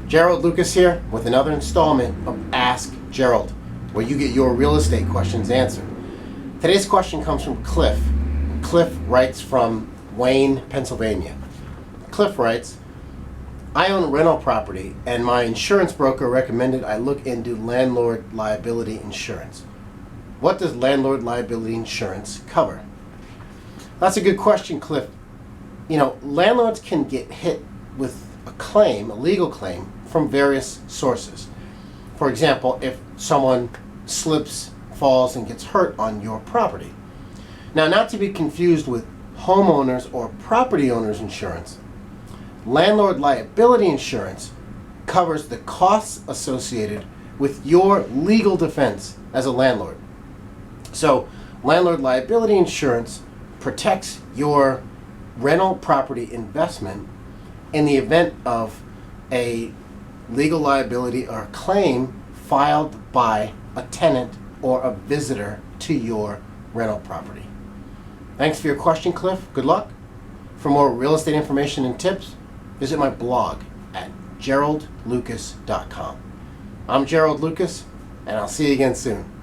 Gerald Lucas here with another installment of Ask Gerald, where you get your real estate questions answered. Today's question comes from Cliff. Cliff writes from Wayne, Pennsylvania. Cliff writes, I own a rental property and my insurance broker recommended I look into landlord liability insurance. What does landlord liability insurance cover? That's a good question, Cliff. You know, landlords can get hit with a claim, a legal claim, from various sources. For example, if someone slips, falls, and gets hurt on your property. Now, not to be confused with homeowners or property owners insurance, landlord liability insurance covers the costs associated with your legal defense as a landlord. So, landlord liability insurance protects your rental property investment in the event of a legal liability or a claim filed by a tenant or a visitor to your rental property. Thanks for your question, Cliff. Good luck. For more real estate information and tips, visit my blog at geraldlucas.com. I'm Gerald Lucas, and I'll see you again soon.